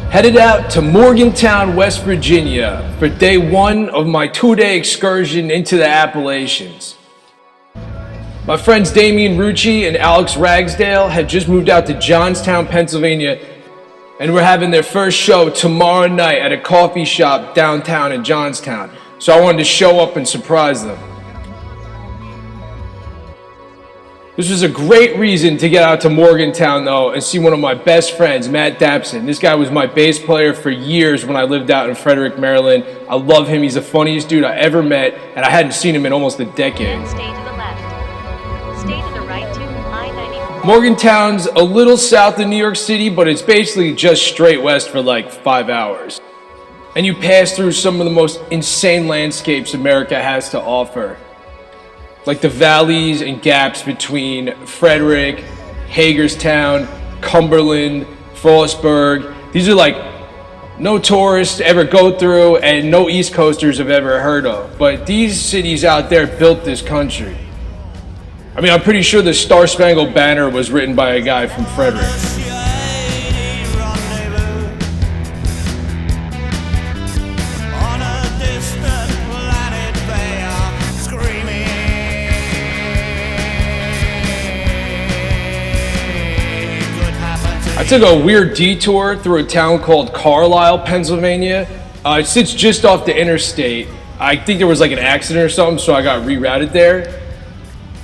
Headed out to Morgantown, West Virginia for day one of my 2-day excursion into the Appalachians. My friends Damian Rucci and Alex Ragsdale had just moved out to Johnstown, Pennsylvania, and were having their first show tomorrow night at a coffee shop downtown in Johnstown. So I wanted to show up and surprise them. This was a great reason to get out to Morgantown though and see one of my best friends, Matt Dabson. This guy was my bass player for years when I lived out in Frederick, Maryland. I love him. He's the funniest dude I ever met, and I hadn't seen him in almost a decade. Stay to the left. Stay to the right to I-94. Morgantown's a little south of New York City, but it's basically just straight west for like 5 hours. And you pass through some of the most insane landscapes America has to offer, like the valleys and gaps between Frederick, Hagerstown, Cumberland, Frostburg. These are like no tourists ever go through and no East Coasters have ever heard of. But these cities out there built this country. I mean, I'm pretty sure the Star Spangled Banner was written by a guy from Frederick. I took a weird detour through a town called Carlisle, Pennsylvania. It sits just off the interstate. I think there was like an accident or something, so I got rerouted there.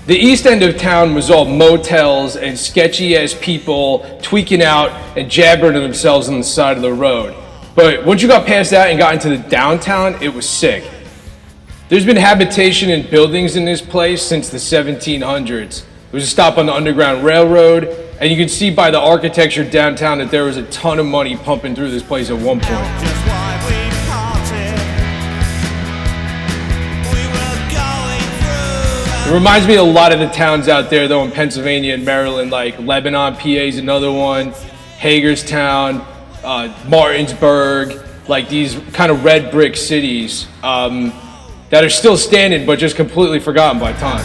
The east end of town was all motels and sketchy ass people tweaking out and jabbering to themselves on the side of the road. But once you got past that and got into the downtown, it was sick. There's been habitation and buildings in this place since the 1700s. It was a stop on the Underground Railroad. And you can see by the architecture downtown that there was a ton of money pumping through this place at one point. It reminds me of a lot of the towns out there though in Pennsylvania and Maryland, like Lebanon, PA is another one, Hagerstown, Martinsburg, like these kind of red brick cities that are still standing but just completely forgotten by time.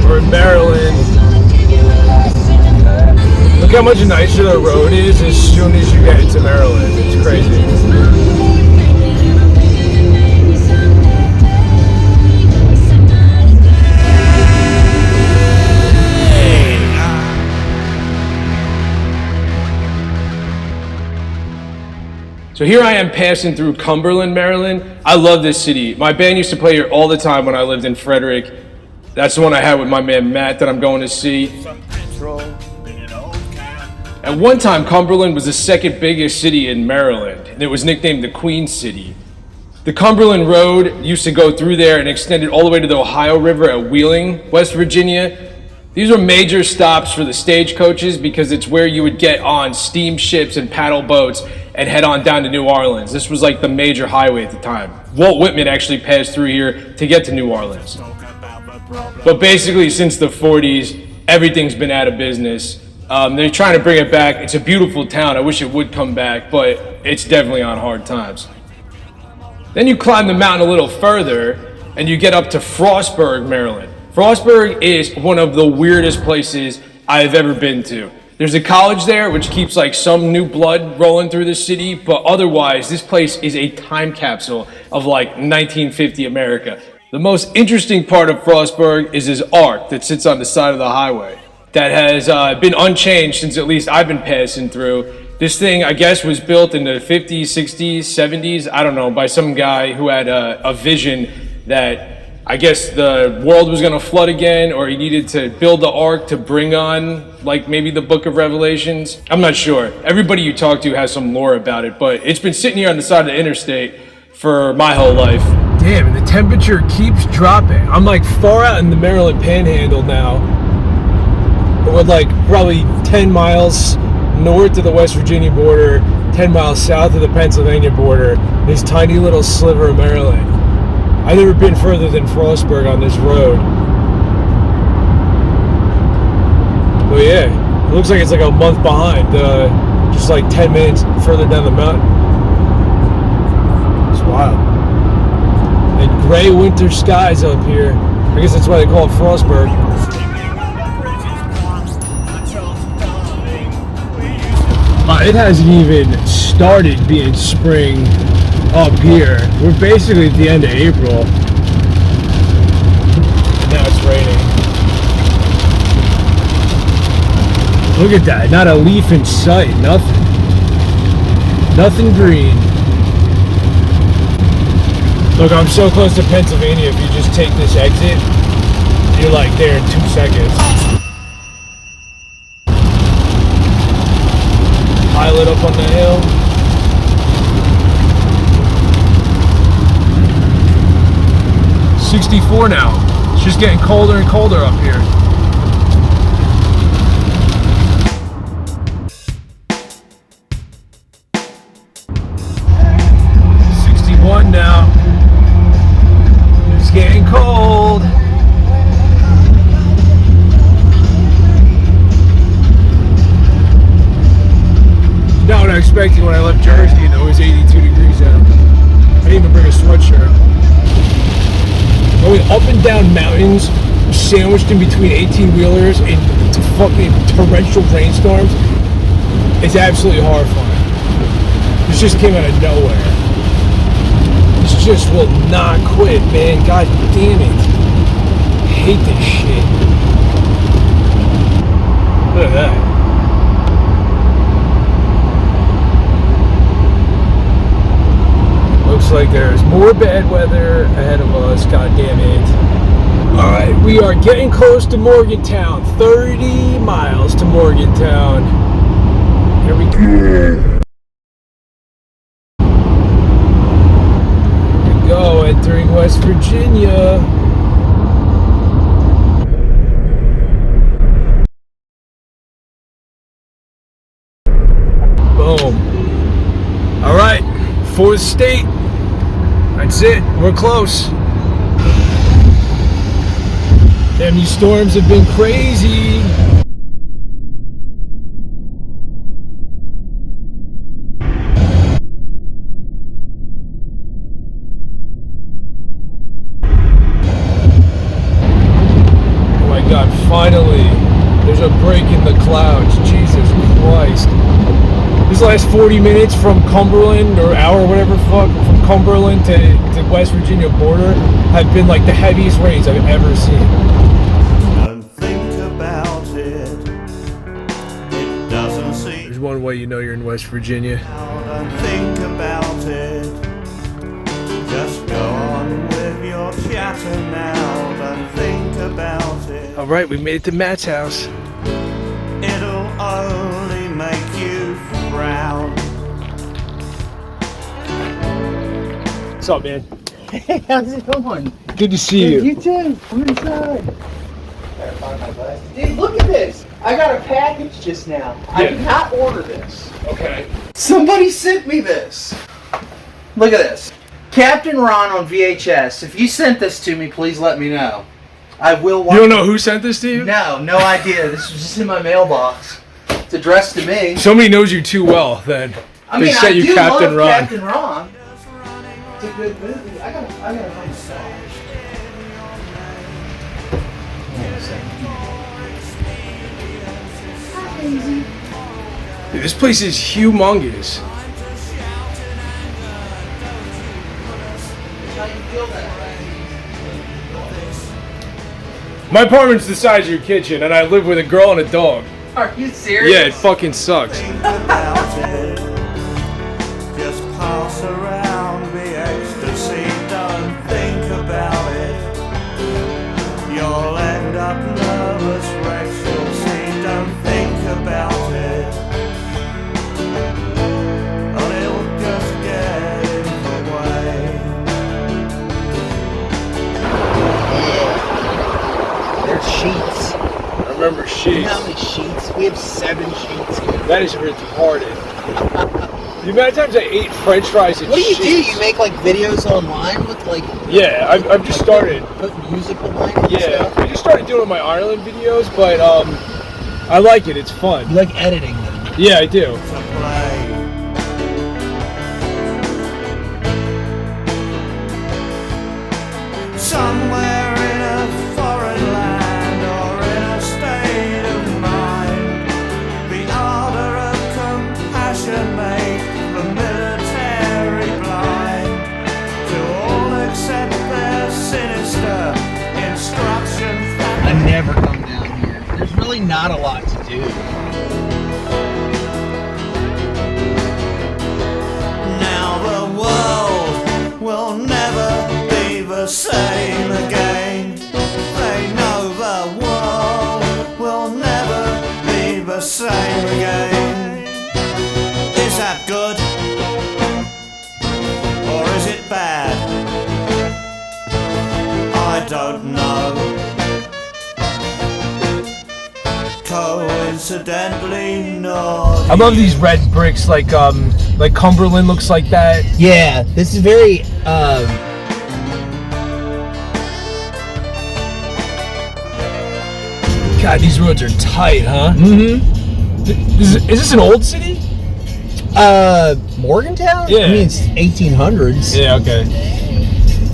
We're in Maryland. Look how much nicer the road is as soon as you get into Maryland. It's crazy. So here I am passing through Cumberland, Maryland. I love this city. My band used to play here all the time when I lived in Frederick. That's the one I had with my man Matt that I'm going to see. At one time, Cumberland was the second biggest city in Maryland, and it was nicknamed the Queen City. The Cumberland Road used to go through there and extended all the way to the Ohio River at Wheeling, West Virginia. These were major stops for the stagecoaches because it's where you would get on steamships and paddle boats and head on down to New Orleans. This was like the major highway at the time. Walt Whitman actually passed through here to get to New Orleans. But basically, since the 40s, everything's been out of business. They're trying to bring it back. It's a beautiful town. I wish it would come back, but it's definitely on hard times. Then you climb the mountain a little further, and you get up to Frostburg, Maryland. Frostburg is one of the weirdest places I've ever been to. There's a college there which keeps like some new blood rolling through the city, but otherwise this place is a time capsule of like 1950 America. The most interesting part of Frostburg is his ark that sits on the side of the highway that has been unchanged since at least I've been passing through. This thing, I guess, was built in the 50s, 60s, 70s, I don't know, by some guy who had a vision that I guess the world was going to flood again, or he needed to build the ark to bring on, like, maybe the book of Revelations. I'm not sure. Everybody you talk to has some lore about it, but it's been sitting here on the side of the interstate for my whole life. Damn, and the temperature keeps dropping. I'm, like, far out in the Maryland Panhandle now. We're, like, probably 10 miles north of the West Virginia border, 10 miles south of the Pennsylvania border, this tiny little sliver of Maryland. I've never been further than Frostburg on this road. But yeah, it looks like it's like a month behind, just like 10 minutes further down the mountain. It's wild. And gray winter skies up here. I guess that's why they call it Frostburg. It hasn't even started being spring up here. We're basically at the end of April. Now it's raining. Look at that. Not a leaf in sight. Nothing. Nothing green. Look, I'm so close to Pennsylvania. If you just take this exit, you're like there in 2 seconds. Pilot up on the hill. .64 now. It's just getting colder and colder up here. .61 now. It's getting cold. Not what I expected when I left Jersey, and it was 82 degrees out. I didn't even bring a sweatshirt. Going up and down mountains, sandwiched in between 18-wheelers and fucking torrential rainstorms, is absolutely horrifying. This just came out of nowhere. This just will not quit, man. God damn it. I hate this shit. Look at that. Looks like there's more bad weather ahead of us, god damn it. Alright, we are getting close to Morgantown. 30 miles to Morgantown. Here we go. Here we go, entering West Virginia. Boom. Alright, fourth state. That's it. We're close. Damn, these storms have been crazy. Oh my God, finally. There's a break in the clouds. Jesus Christ. These last 40 minutes from Cumberland, or hour, whatever fuck, from Cumberland to West Virginia border have been like the heaviest rains I've ever seen. Don't think about it. It doesn't seem. There's one way you know you're in West Virginia. Don't think about it. Just go on with your chatter now. Don't think about it. All right, we made it to Matt's house. It'll only make you frown. What's up, man? Hey, how's it going? Good to see you. You too. Come inside. trying to find my glasses. Dude, look at this. I got a package just now. I did not order this. Okay. Somebody sent me this. Look at this. Captain Ron on VHS. If you sent this to me, please let me know. I will watch. You don't know who sent this to you? No idea. This was just in my mailbox. It's addressed to me. Somebody knows you too well, then. I mean, sent I you do Captain love Ron. Captain Ron. It's a good movie. I gotta find the song. Dude, this place is humongous. My apartment's the size of your kitchen, and I live with a girl and a dog. Are you serious? Yeah, it fucking sucks. Think about it. Just pass around the ecstasy. Don't think about it. You'll end up nervous wrecks. You'll see. Don't think about it. Or it'll just get in the way. There's sheets. I remember sheets. You know how many sheets? We have 7 sheets here. That is retarded. The amount of times I ate French fries and What do you sheets. do? You make like videos online with like Yeah, I've just started. put music behind it? and Yeah, stuff? I just started doing my Ireland videos, but I like it. It's fun. You like editing them? Yeah, I do. To play. Somewhere in a foreign land or in a state of mind, the ardor of compassion make the military blind to all except their sinister instructions that I never come down here. There's really not a lot to do. now the world will never be the same again. They know the world will never be the same again. Is that good? Or is it bad? I don't know. Coincidentally, no. I love these red bricks, like Cumberland looks like that. Yeah, this is very God, these roads are tight, huh? Mm-hmm. Is this an old city? Morgantown? Yeah. I mean, it's 1800s. Yeah, okay.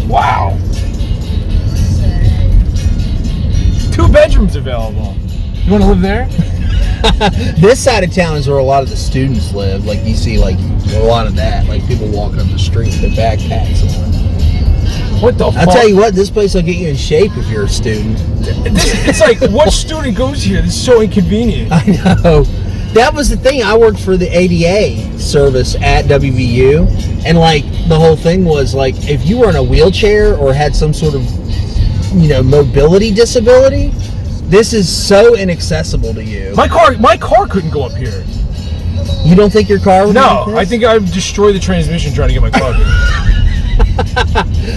Wow. 2 bedrooms available. You want to live there? This side of town is where a lot of the students live. Like, you see, like, a lot of that. Like, people walking up the street with their backpacks on. What the fuck? I'll tell you what, this place will get you in shape if you're a student. It's like, what student goes here? This is so inconvenient. I know. That was the thing. I worked for the ADA service at WVU, and like the whole thing was like if you were in a wheelchair or had some sort of, you know, mobility disability, this is so inaccessible to you. My car couldn't go up here. You don't think your car would No, make this? I think I would destroy the transmission trying to get my car here.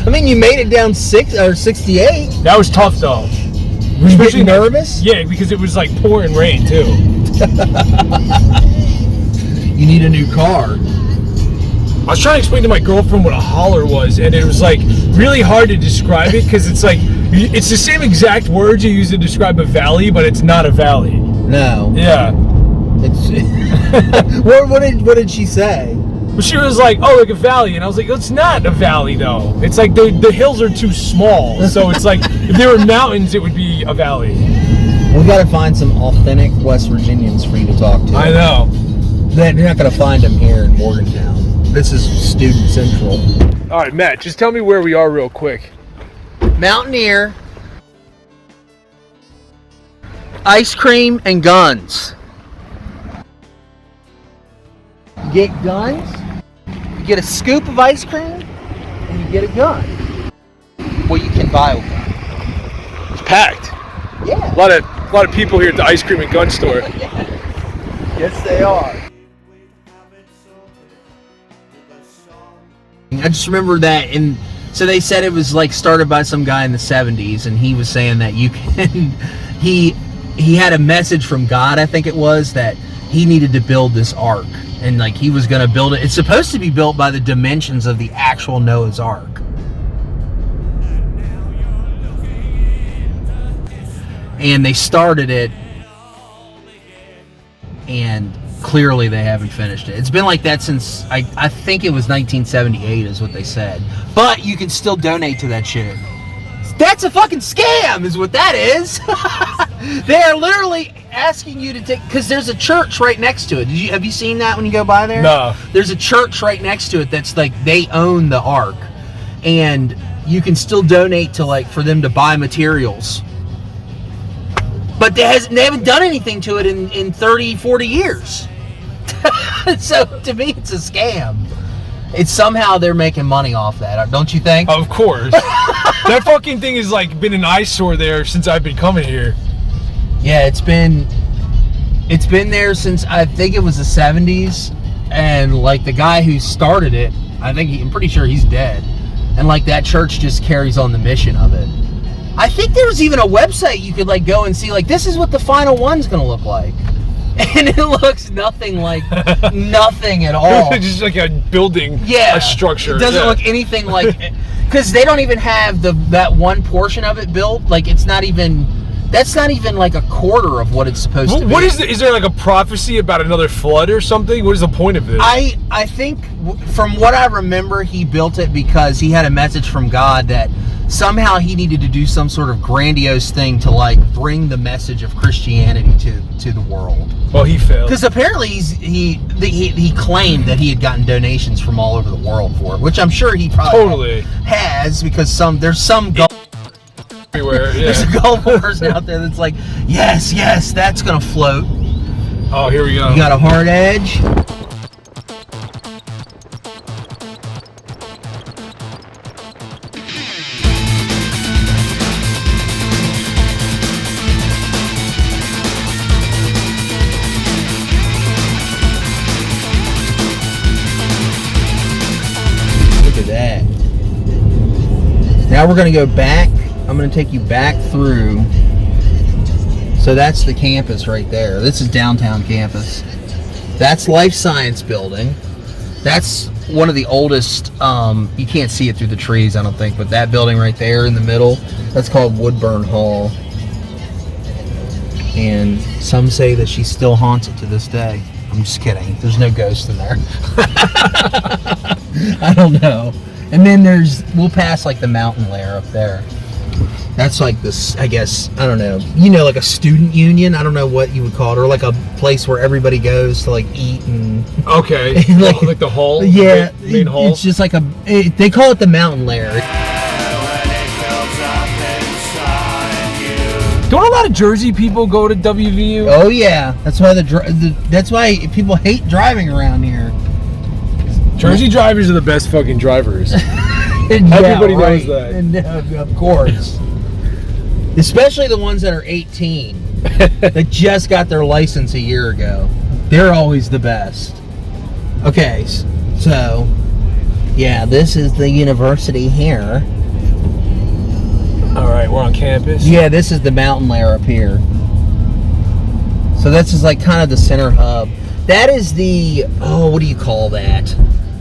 I mean, you made it down 68. That was tough though. Were you getting nervous? Yeah, because it was like pouring rain too. You need a new car. I was trying to explain to my girlfriend what a holler was, and it was like really hard to describe it because it's like it's the same exact words you use to describe a valley, but it's not a valley. No. Yeah. It's what did she say? But she was like, "Oh, like a valley," and I was like, "It's not a valley though. It's like the hills are too small, so it's like if there were mountains, it would be a valley." We got to find some authentic West Virginians for you to talk to. I know. You're not going to find them here in Morgantown. This is Student Central. All right, Matt, just tell me where we are real quick. Mountaineer, ice cream, and guns. You get guns, you get a scoop of ice cream, and you get a gun. Well, you can buy a gun. It's packed. Yeah. A lot of people here at the ice cream and gun store. Yes, they are. I just remember that, and so they said it was like started by some guy in the 70s, and he was saying that you can he had a message from God, I think it was, that he needed to build this ark, and like he was going to build it. It's supposed to be built by the dimensions of the actual Noah's Ark. And they started it, and clearly they haven't finished it. It's been like that since, I think it was 1978 is what they said. But you can still donate to that shit. That's a fucking scam is what that is. They are literally asking you to take, because there's a church right next to it. Have you seen that when you go by there? No. There's a church right next to it that's like, they own the ark. And you can still donate to like, for them to buy materials. But they haven't done anything to it in 30, 40 years. So to me, it's a scam. It's somehow they're making money off that, don't you think? Of course. That fucking thing has like been an eyesore there since I've been coming here. Yeah, it's been there since I think it was the 70s, and like the guy who started it, I'm pretty sure he's dead, and like that church just carries on the mission of it. I think there was even a website you could like go and see like, this is what the final one's gonna look like. And it looks nothing like nothing at all. Just like a building, a structure. It doesn't look anything like, because they don't even have that one portion of it built. Like that's not even like a quarter of what it's supposed to be. What is there like a prophecy about another flood or something? What is the point of this? I think from what I remember, he built it because he had a message from God that somehow he needed to do some sort of grandiose thing to like bring the message of Christianity to the world. Well, he failed. Because apparently he claimed that he had gotten donations from all over the world for it, which I'm sure he probably has, because there's some everywhere. Yeah. There's a gullible person out there that's like, yes, that's gonna float. Oh, here we go. You got a hard edge. Now we're going to go back. I'm going to take you back through. So that's the campus right there. This is downtown campus. That's Life Science Building. That's one of the oldest, you can't see it through the trees, I don't think, but that building right there in the middle, that's called Woodburn Hall. And some say that she still haunts it to this day. I'm just kidding. There's no ghost in there. I don't know. And then we'll pass like the mountain layer up there. That's like this, I guess, I don't know. You know, like a student union. I don't know what you would call it, or like a place where everybody goes to like eat and. Okay. like the hall. Yeah, the main hall. It's just like they call it the mountain layer. Don't a lot of Jersey people go to WVU? Oh yeah, that's why that's why people hate driving around here. Jersey drivers are the best fucking drivers. Everybody knows that. And, of course. Especially the ones that are 18 that just got their license a year ago. They're always the best. Okay, so yeah, this is the university here. All right, we're on campus. Yeah, this is the mountain layer up here. So this is like kind of the center hub. That is the, what do you call that?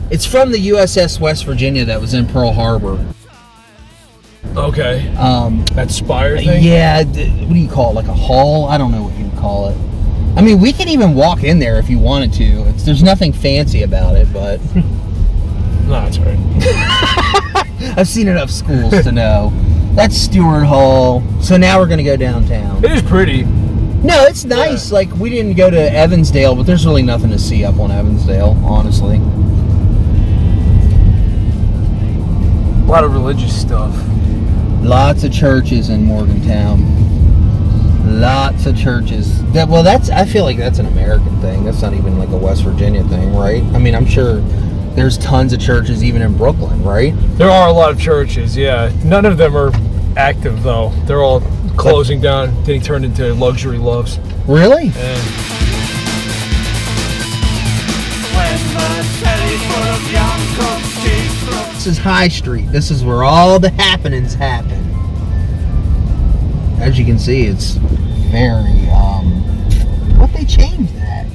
It's from the USS West Virginia that was in Pearl Harbor. Okay. That spire thing? Yeah, what do you call it? Like a hall? I don't know what you would call it. I mean, we could even walk in there if you wanted to. There's nothing fancy about it, but... No, that's right. I've seen enough schools to know. That's Stewart Hall. So now we're going to go downtown. It is pretty. No, it's nice. Yeah. Like, we didn't go to Evansdale, but there's really nothing to see up on Evansdale, honestly. A lot of religious stuff. Lots of churches in Morgantown. Lots of churches. I feel like that's an American thing. That's not even like a West Virginia thing, right? I mean, I'm sure there's tons of churches even in Brooklyn, right? There are a lot of churches, yeah. None of them are active, though. They're all closing down, getting turned into luxury loves. Really? Yeah. This is High Street. This is where all the happenings happen. As you can see, it's very, what they changed that?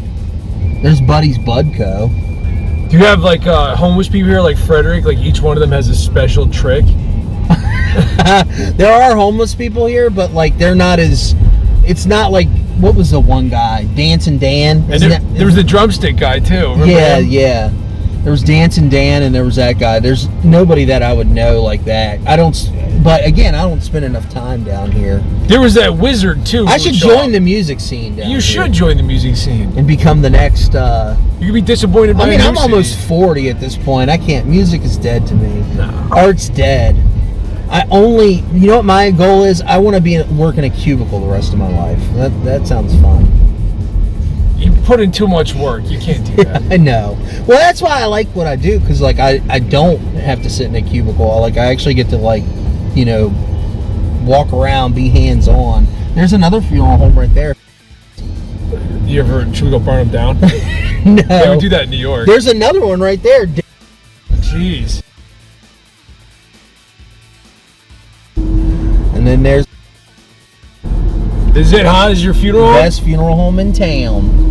There's Buddy's Bud Co. Do you have like homeless people here, like Frederick? Like each one of them has a special trick. There are homeless people here, but like they're not as. It's not like what was the one guy, Dancing Dan? And there was the drumstick guy too. Remember him? Yeah. There was Dancing Dan, and there was that guy. There's nobody that I would know like that. But again, I don't spend enough time down here. There was that wizard too. I should join the music scene down here. You should join the music scene and become the next. You could be disappointed by. I mean, I'm almost 40 at this point. I can't. Music is dead to me. No. Art's dead. You know what my goal is? I want to work in a cubicle the rest of my life. That sounds fun. You put in too much work. You can't do that. I know. Well, that's why I like what I do, because like I don't have to sit in a cubicle. Like I actually get to walk around, be hands on. There's another funeral home right there. Should we go burn them down? No. They would do that in New York. There's another one right there. Jeez. And then there's. Is it hot as your funeral home? Best funeral home in town.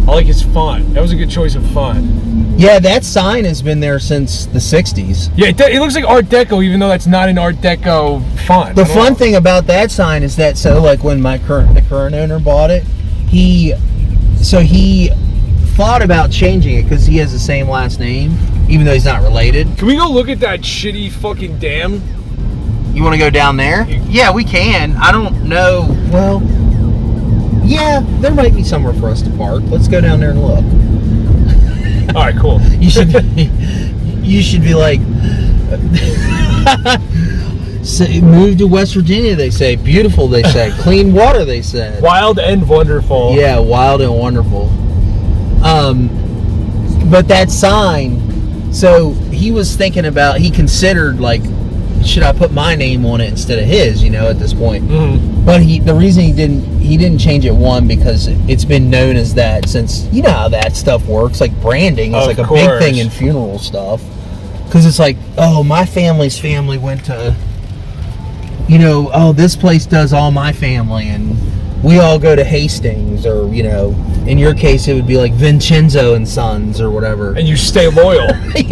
I like his font. That was a good choice of font. Yeah, that sign has been there since the 60s. Yeah, it looks like Art Deco, even though that's not an Art Deco font. The fun thing about that sign is that, when the current owner bought it, he thought about changing it because he has the same last name, even though he's not related. Can we go look at that shitty fucking dam? You want to go down there? Yeah, we can. I don't know. Well, yeah, there might be somewhere for us to park. Let's go down there and look. All right, cool. You should be like, move to West Virginia, they say. Beautiful, they say. Clean water, they said. Wild and wonderful. Yeah, wild and wonderful. But that sign, so he was thinking about, he considered like, should I put my name on it instead of his, at this point. Mm-hmm. But the reason he didn't change it, one, because it's been known as that since, you know how that stuff works, like branding is like a big thing in funeral stuff. Because it's like, oh, my family's family went to, this place does all my family, and we all go to Hastings, or, in your case, it would be like Vincenzo and Sons or whatever. And you stay loyal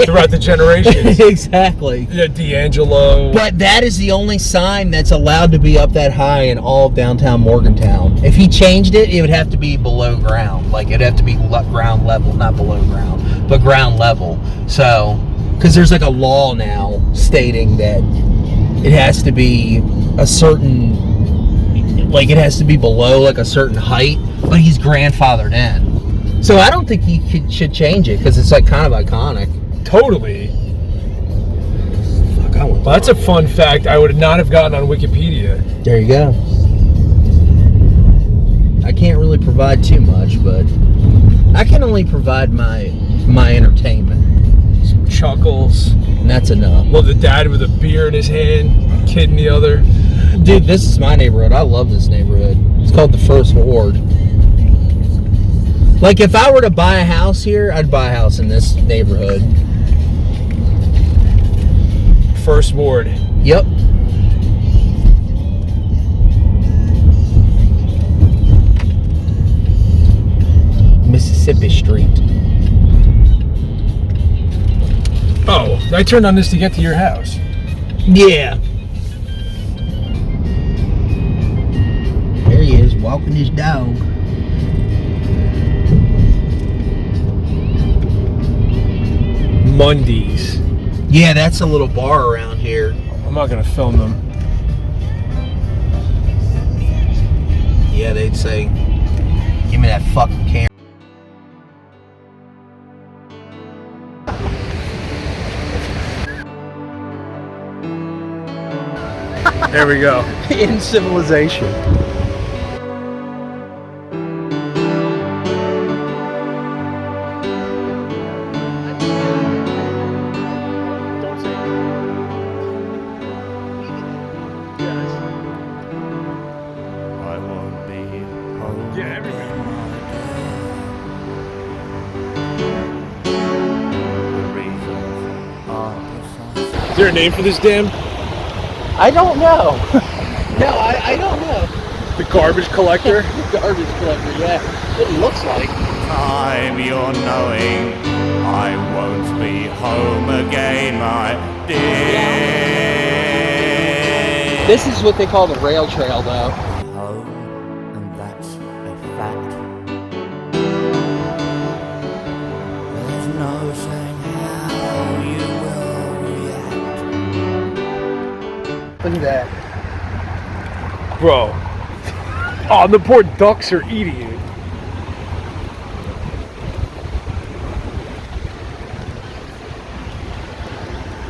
throughout the generations. Exactly. Yeah, D'Angelo. But that is the only sign that's allowed to be up that high in all of downtown Morgantown. If he changed it, it would have to be below ground. Like, it'd have to be ground level, not below ground, but ground level. So, because there's like a law now stating that it has to be a certain... Like, it has to be below, like, a certain height, but he's grandfathered in. So I don't think he should change it, because it's, like, kind of iconic. Totally. Fuck, well, that's a fun fact I would not have gotten on Wikipedia. There you go. I can't really provide too much, but I can only provide my entertainment. Some chuckles. And that's enough. Love the dad with a beer in his hand, kid in the other. Dude, this is my neighborhood. I love this neighborhood. It's called the First Ward. Like, if I were to buy a house here, I'd buy a house in this neighborhood. First Ward. Yep. Mississippi Street. Oh, I turned on this to get to your house. Yeah. There he is, walking his dog. Mondays. Yeah, that's a little bar around here. I'm not gonna film them. Yeah, they'd say, give me that fucking camera. There we go. In civilization. I won't be home. Yeah, everything. The reasons are precise. Is there a name for this dam? I don't know. No, I don't know. The garbage collector. Garbage collector, yeah. It looks like. Time you're knowing I won't be home again, my dear. This is what they call the rail trail, though. Home, and that's a fact. There's no saying how you will react. Look at that. Bro. Oh, the poor ducks are eating it.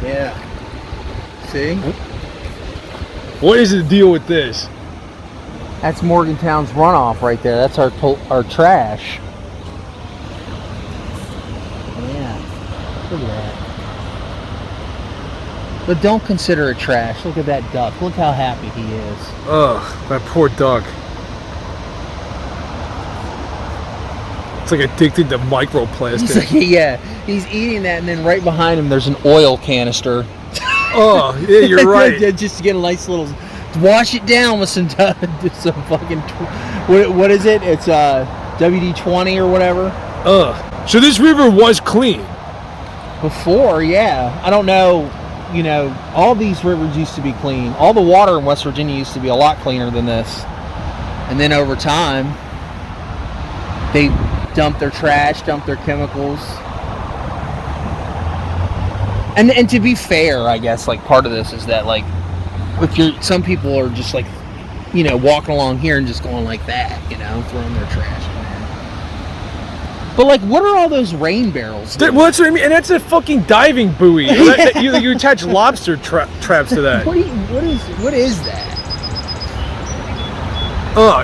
Yeah. See? What is the deal with this? That's Morgantown's runoff right there. That's our trash. Yeah. Look at that. But don't consider it trash. Look at that duck. Look how happy he is. Ugh, that poor duck. It's like addicted to microplastic. He's eating that, and then right behind him there's an oil canister. Oh, yeah, you're right. Just to get a nice little, wash it down with some fucking, what is it? It's WD-20 or whatever. Ugh. So this river was clean. Before, yeah. I don't know, you know, all these rivers used to be clean. All the water in West Virginia used to be a lot cleaner than this. And then over time, they dump their trash, dump their chemicals. And to be fair, I guess, like, part of this is that, like, some people are just, like, you know, walking along here and just going like that, you know, throwing their trash in there. But, like, what are all those rain barrels doing? Well, that's what I mean, and that's a fucking diving buoy. You attach lobster traps to that. What is that?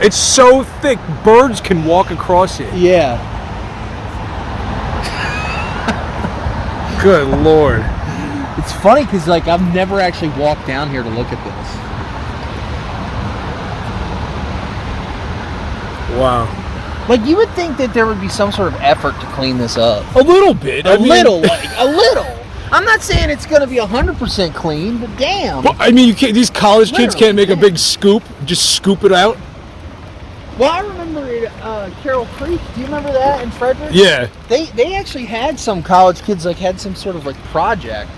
It's so thick, birds can walk across it. Yeah. Good Lord. It's funny because, like, I've never actually walked down here to look at this. Wow. Like, you would think that there would be some sort of effort to clean this up. A little bit. A little. I'm not saying it's going to be 100% clean, but damn. Well, I mean, these college kids can't make a big scoop, just scoop it out. Well, I remember Carroll Creek. Do you remember that in Frederick? Yeah. They actually had some college kids, like, had some sort of, like, project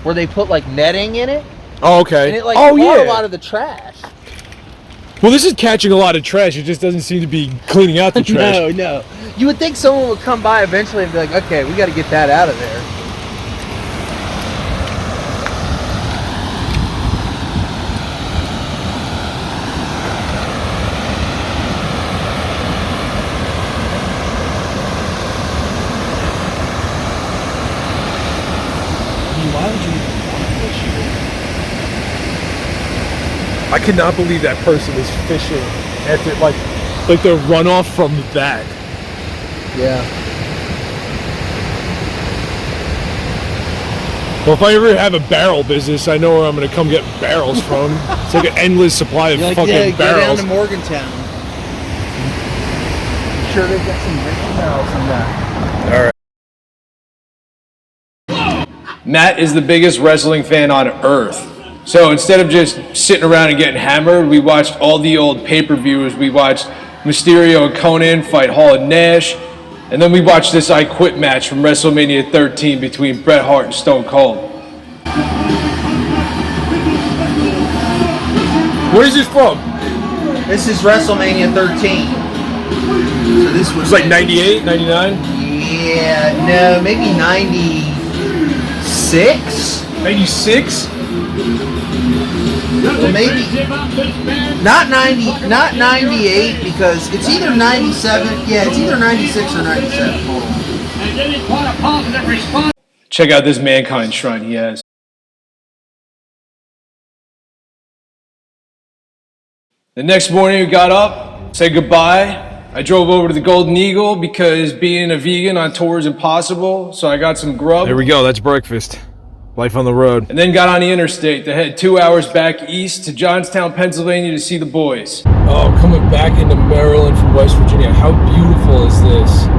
where they put, like, netting in it. Oh, okay. And it, like, caught a lot of the trash. Well, this is catching a lot of trash. It just doesn't seem to be cleaning out the trash. No. You would think someone would come by eventually and be like, okay, we got to get that out of there. Why would you even want to fish here? I cannot believe that person is fishing after like the runoff from that. Yeah. Well, if I ever have a barrel business, I know where I'm going to come get barrels from. It's like an endless supply of fucking barrels. Go down barrels. to Morgantown. I'm sure they've got some rich barrels in that. All right. Matt is the biggest wrestling fan on earth. So instead of just sitting around and getting hammered, we watched all the old pay-per-views. We watched Mysterio and Conan fight Hall and Nash. And then we watched this I Quit match from WrestleMania 13 between Bret Hart and Stone Cold. Where is this from? This is WrestleMania 13. So this was like 98, 99? Yeah, no, maybe 96? 96? Well, maybe not 90, not 98, because it's either 97. Yeah, it's either 96 or 97. Check out this Mankind shrine he has. The next morning we got up, said goodbye. I drove over to the Golden Eagle because being a vegan on tour is impossible, so I got some grub. There we go, that's breakfast. Life on the road. And then got on the interstate to head 2 hours back east to Johnstown, Pennsylvania to see the boys. Oh, coming back into Maryland from West Virginia. How beautiful is this?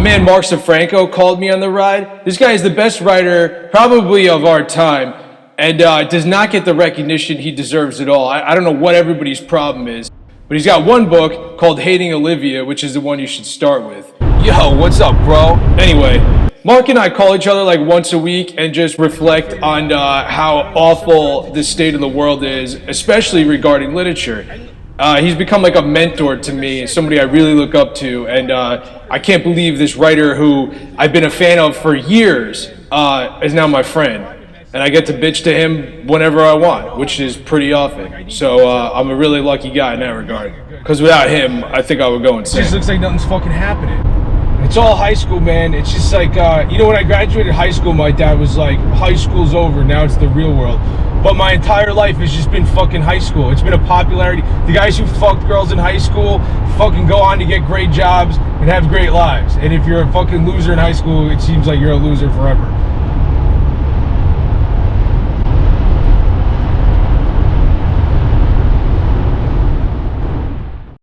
man Mark Safranco called me on the ride. This guy is the best writer probably of our time, and does not get the recognition he deserves at all. I don't know what everybody's problem is, but he's got one book called Hating Olivia, which is the one you should start with. Yo, what's up, bro? Anyway, Mark and I call each other like once a week and just reflect on how awful the state of the world is, especially regarding literature. He's become like a mentor to me, somebody I really look up to, and I can't believe this writer who I've been a fan of for years is now my friend. And I get to bitch to him whenever I want, which is pretty often. So I'm a really lucky guy in that regard. Because without him, I think I would go insane. It just looks like nothing's fucking happening. It's all high school, man. It's just like, you know, when I graduated high school, my dad was like, high school's over, now it's the real world. But my entire life has just been fucking high school. It's been a popularity. The guys who fucked girls in high school fucking go on to get great jobs and have great lives. And if you're a fucking loser in high school, it seems like you're a loser forever.